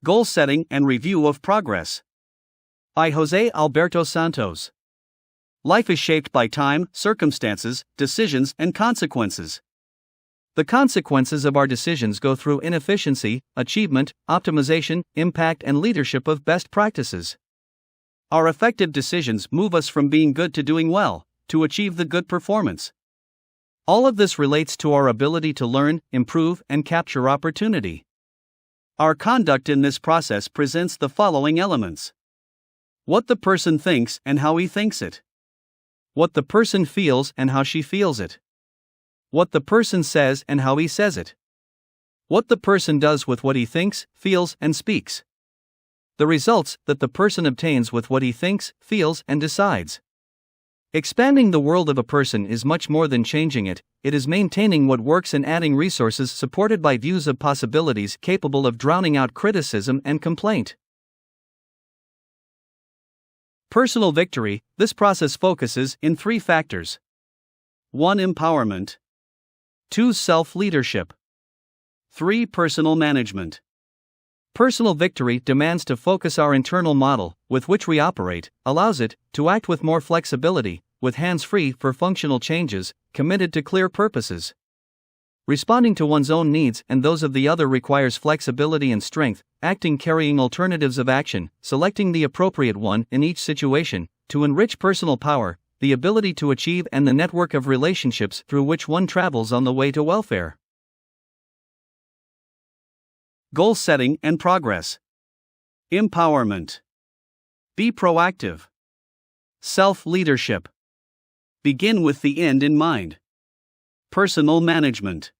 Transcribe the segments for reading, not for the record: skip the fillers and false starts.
Goal Setting and Review of Progress. By Jose Alberto Santos. Life is shaped by time, circumstances, decisions, and consequences. The consequences of our decisions go through inefficiency, achievement, optimization, impact, and leadership of best practices. Our effective decisions move us from being good to doing well, to achieve the good performance. All of this relates to our ability to learn, improve, and capture opportunity. Our conduct in this process presents the following elements: what the person thinks and how he thinks it, what the person feels and how she feels it, what the person says and how he says it, what the person does with what he thinks, feels, and speaks, the results that the person obtains with what he thinks, feels, and decides. Expanding the world of a person is much more than changing it, it is maintaining what works and adding resources supported by views of possibilities capable of drowning out criticism and complaint. Personal victory. This process focuses in 3 factors. 1. Empowerment. 2. Self-leadership. 3. Personal management. Personal victory demands to focus our internal model, with which we operate, allows it to act with more flexibility, with hands free for functional changes, committed to clear purposes. Responding to one's own needs and those of the other requires flexibility and strength, acting carrying alternatives of action, selecting the appropriate one in each situation, to enrich personal power, the ability to achieve, and the network of relationships through which one travels on the way to welfare. Goal setting and progress. Empowerment. Be proactive. Self-leadership. Begin with the end in mind. Personal management.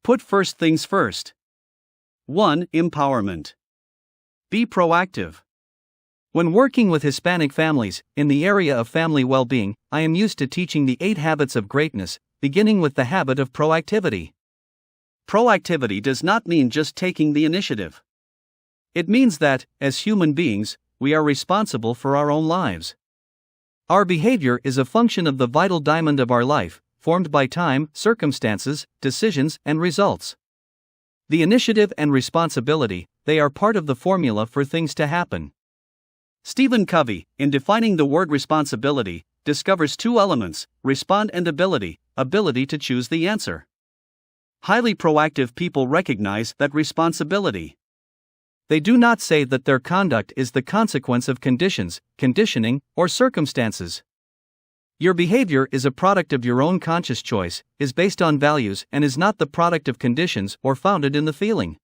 Put first things first. 1. Empowerment. Be proactive. When working with Hispanic families, in the area of family well-being, I am used to teaching the 8 habits of greatness, beginning with the habit of proactivity. Proactivity does not mean just taking the initiative. It means that, as human beings, we are responsible for our own lives. Our behavior is a function of the vital diamond of our life, formed by time, circumstances, decisions, and results. The initiative and responsibility, they are part of the formula for things to happen. Stephen Covey, in defining the word responsibility, discovers 2 elements: respond and ability to choose the answer. Highly proactive people recognize that responsibility. They do not say that their conduct is the consequence of conditions, conditioning, or circumstances. Your behavior is a product of your own conscious choice, is based on values, and is not the product of conditions or founded in the feeling.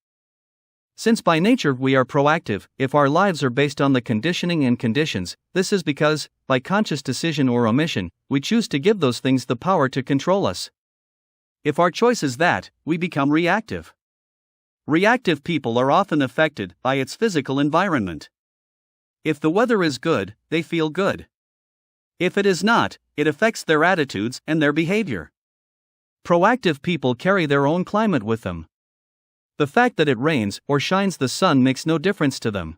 Since by nature we are proactive, if our lives are based on the conditioning and conditions, this is because, by conscious decision or omission, we choose to give those things the power to control us. If our choice is that, we become reactive. Reactive people are often affected by its physical environment. If the weather is good, they feel good. If it is not, it affects their attitudes and their behavior. Proactive people carry their own climate with them. The fact that it rains or shines the sun makes no difference to them.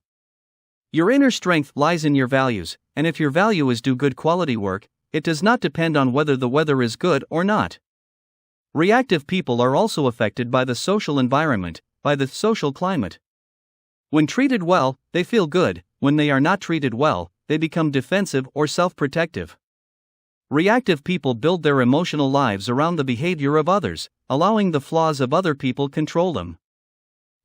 Your inner strength lies in your values, and if your value is do good quality work, it does not depend on whether the weather is good or not. Reactive people are also affected by the social environment, by the social climate. When treated well, they feel good; when they are not treated well, they become defensive or self-protective. Reactive people build their emotional lives around the behavior of others, allowing the flaws of other people control them.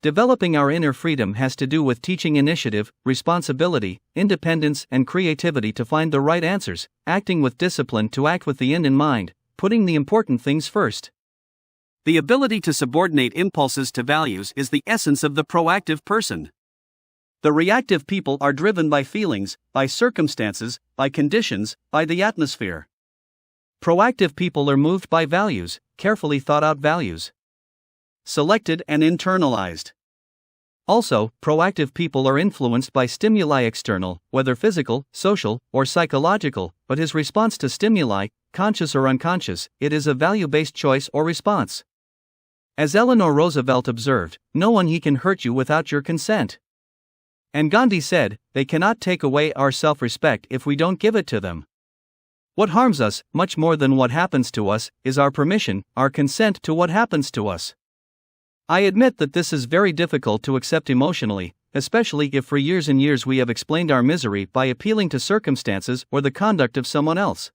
Developing our inner freedom has to do with teaching initiative, responsibility, independence, and creativity to find the right answers, acting with discipline to act with the end in mind, putting the important things first. The ability to subordinate impulses to values is the essence of the proactive person. The reactive people are driven by feelings, by circumstances, by conditions, by the atmosphere. Proactive people are moved by values, carefully thought out values. Selected and internalized. Also, proactive people are influenced by stimuli external, whether physical, social, or psychological, but his response to stimuli, conscious or unconscious, it is a value-based choice or response. As Eleanor Roosevelt observed, no one he can hurt you without your consent. And Gandhi said, they cannot take away our self-respect if we don't give it to them. What harms us, much more than what happens to us, is our permission, our consent to what happens to us. I admit that this is very difficult to accept emotionally, especially if for years and years we have explained our misery by appealing to circumstances or the conduct of someone else.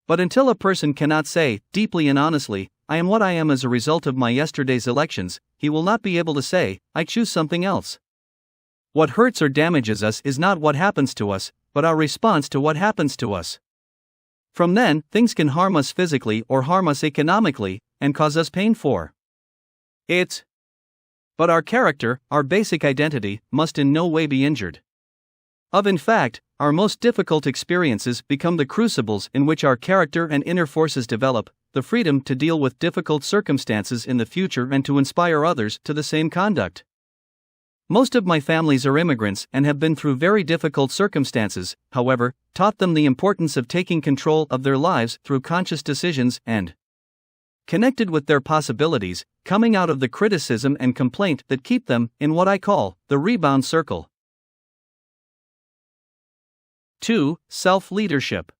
But until a person cannot say, deeply and honestly, I am what I am as a result of my yesterday's elections, he will not be able to say, I choose something else. What hurts or damages us is not what happens to us, but our response to what happens to us. From then, things can harm us physically or harm us economically, and cause us pain for it. But our character, our basic identity, must in no way be injured. In fact, our most difficult experiences become the crucibles in which our character and inner forces develop, the freedom to deal with difficult circumstances in the future and to inspire others to the same conduct. Most of my families are immigrants and have been through very difficult circumstances, however, taught them the importance of taking control of their lives through conscious decisions and connected with their possibilities, coming out of the criticism and complaint that keep them in what I call the rebound circle. 2. Self-leadership.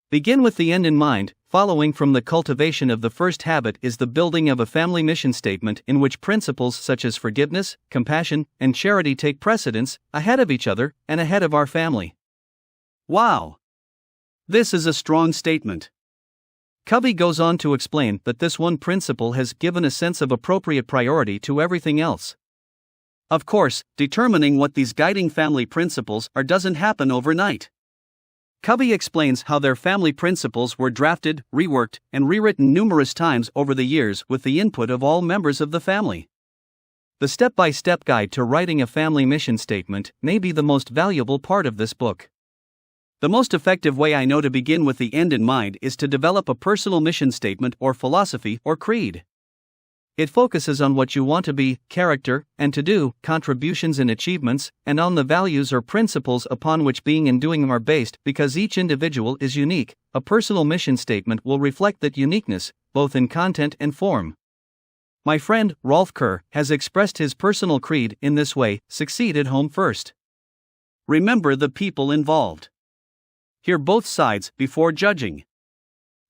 Begin with the end in mind. Following from the cultivation of the first habit is the building of a family mission statement in which principles such as forgiveness, compassion, and charity take precedence, ahead of each other, and ahead of our family. Wow! This is a strong statement. Covey goes on to explain that this one principle has given a sense of appropriate priority to everything else. Of course, determining what these guiding family principles are doesn't happen overnight. Covey explains how their family principles were drafted, reworked, and rewritten numerous times over the years with the input of all members of the family. The step-by-step guide to writing a family mission statement may be the most valuable part of this book. The most effective way I know to begin with the end in mind is to develop a personal mission statement or philosophy or creed. It focuses on what you want to be, character, and to do, contributions and achievements, and on the values or principles upon which being and doing are based. Because each individual is unique, a personal mission statement will reflect that uniqueness, both in content and form. My friend, Rolf Kerr, has expressed his personal creed in this way: succeed at home first. Remember the people involved. Hear both sides before judging.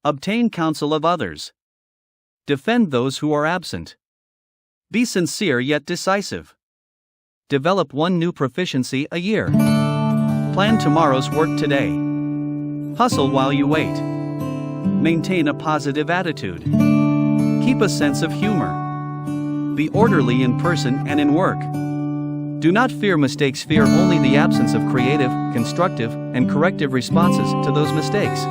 Obtain counsel of others. Defend those who are absent. Be sincere yet decisive. Develop one new proficiency a year. Plan tomorrow's work today. Hustle while you wait. Maintain a positive attitude. Keep a sense of humor. Be orderly in person and in work. Do not fear mistakes, fear only the absence of creative, constructive, and corrective responses to those mistakes.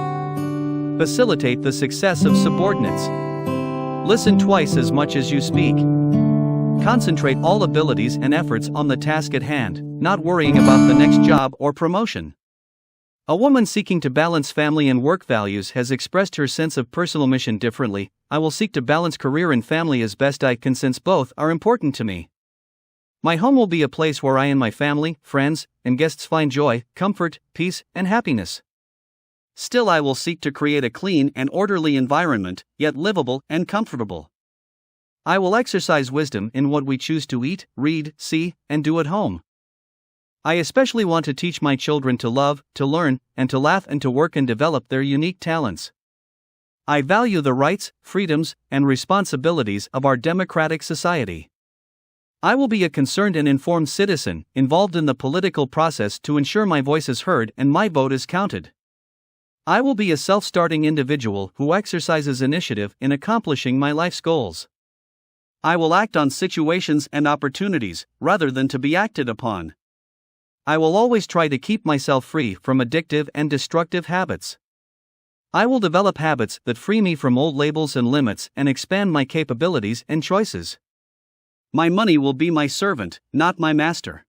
Facilitate the success of subordinates. Listen twice as much as you speak. Concentrate all abilities and efforts on the task at hand, not worrying about the next job or promotion. A woman seeking to balance family and work values has expressed her sense of personal mission differently. I will seek to balance career and family as best I can, since both are important to me. My home will be a place where I and my family, friends, and guests find joy, comfort, peace, and happiness. Still, I will seek to create a clean and orderly environment, yet livable and comfortable. I will exercise wisdom in what we choose to eat, read, see, and do at home. I especially want to teach my children to love, to learn, and to laugh, and to work and develop their unique talents. I value the rights, freedoms, and responsibilities of our democratic society. I will be a concerned and informed citizen, involved in the political process to ensure my voice is heard and my vote is counted. I will be a self-starting individual who exercises initiative in accomplishing my life's goals. I will act on situations and opportunities, rather than to be acted upon. I will always try to keep myself free from addictive and destructive habits. I will develop habits that free me from old labels and limits and expand my capabilities and choices. My money will be my servant, not my master.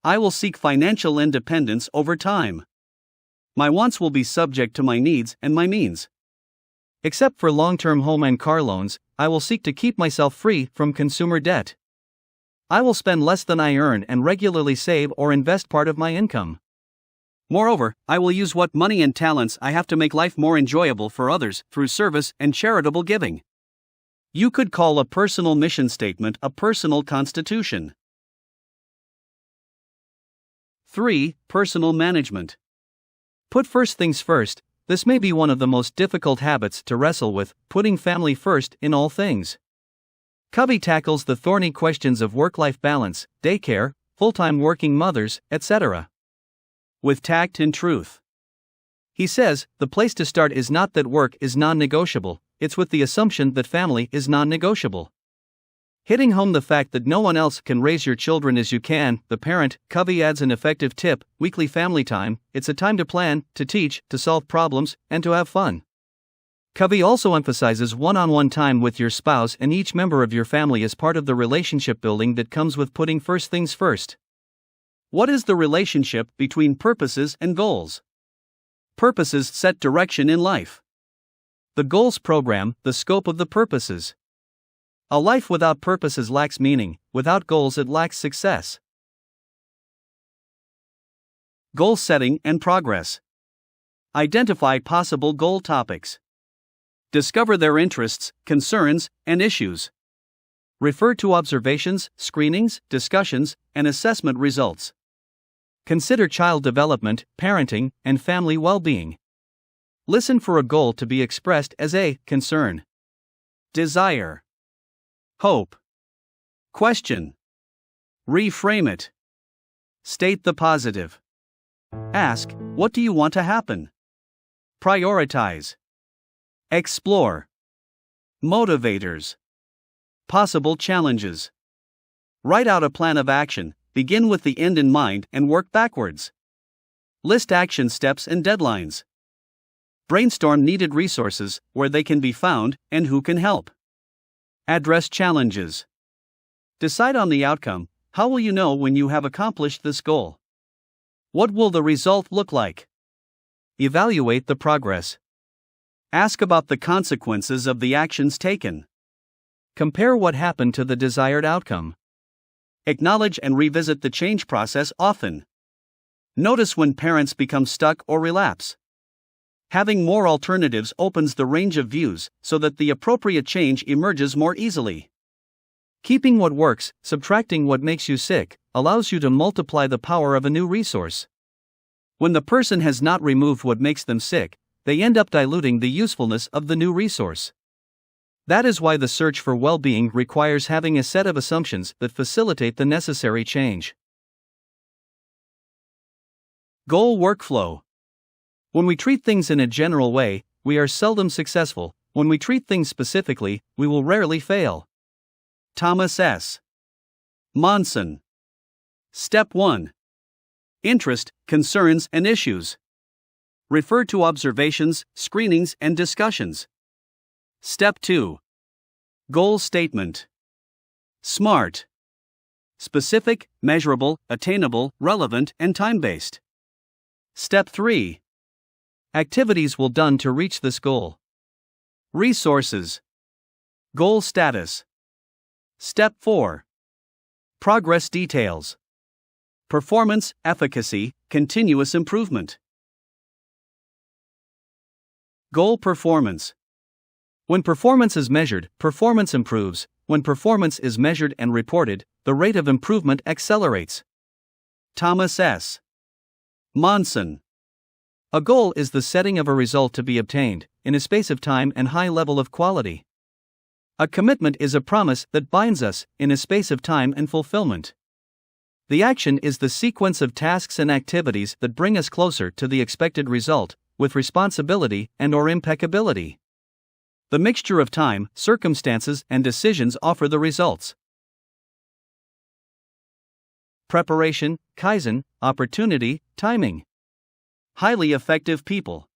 I will seek financial independence over time. My wants will be subject to my needs and my means. Except for long-term home and car loans, I will seek to keep myself free from consumer debt. I will spend less than I earn and regularly save or invest part of my income. Moreover, I will use what money and talents I have to make life more enjoyable for others through service and charitable giving. You could call a personal mission statement a personal constitution. 3. Personal management. Put first things first. This may be one of the most difficult habits to wrestle with, putting family first in all things. Covey tackles the thorny questions of work-life balance, daycare, full-time working mothers, etc. with tact and truth. He says, the place to start is not that work is non-negotiable, it's with the assumption that family is non-negotiable. Hitting home the fact that no one else can raise your children as you can, the parent, Covey adds an effective tip: weekly family time. It's a time to plan, to teach, to solve problems, and to have fun. Covey also emphasizes one-on-one time with your spouse and each member of your family as part of the relationship building that comes with putting first things first. What is the relationship between purposes and goals? Purposes set direction in life. The goals program the scope of the purposes. A life without purposes lacks meaning, without goals it lacks success. Goal setting and progress. Identify possible goal topics. Discover their interests, concerns, and issues. Refer to observations, screenings, discussions, and assessment results. Consider child development, parenting, and family well-being. Listen for a goal to be expressed as a concern, desire, hope, question. Reframe it. State the positive. Ask, what do you want to happen? Prioritize. Explore. Motivators. Possible challenges. Write out a plan of action, begin with the end in mind and work backwards. List action steps and deadlines. Brainstorm needed resources, where they can be found, and who can help. Address challenges. Decide on the outcome. How will you know when you have accomplished this goal? What will the result look like? Evaluate the progress. Ask about the consequences of the actions taken. Compare what happened to the desired outcome. Acknowledge and revisit the change process often. Notice when parents become stuck or relapse. Having more alternatives opens the range of views so that the appropriate change emerges more easily. Keeping what works, subtracting what makes you sick, allows you to multiply the power of a new resource. When the person has not removed what makes them sick, they end up diluting the usefulness of the new resource. That is why the search for well-being requires having a set of assumptions that facilitate the necessary change. Goal workflow. When we treat things in a general way, we are seldom successful. When we treat things specifically, we will rarely fail. Thomas S. Monson. Step 1. Interest, concerns, and issues. Refer to observations, screenings, and discussions. Step 2. Goal statement. SMART. Specific, measurable, attainable, relevant, and time-based. Step 3. Activities will done to reach this goal. Resources. Goal status. Step 4. Progress details. Performance, efficacy, continuous improvement. Goal performance. When performance is measured, performance improves. When performance is measured and reported, the rate of improvement accelerates. Thomas S. Monson. A goal is the setting of a result to be obtained, in a space of time and high level of quality. A commitment is a promise that binds us, in a space of time and fulfillment. The action is the sequence of tasks and activities that bring us closer to the expected result, with responsibility and/or impeccability. The mixture of time, circumstances, and decisions offer the results. Preparation, Kaizen, opportunity, timing. Highly effective people.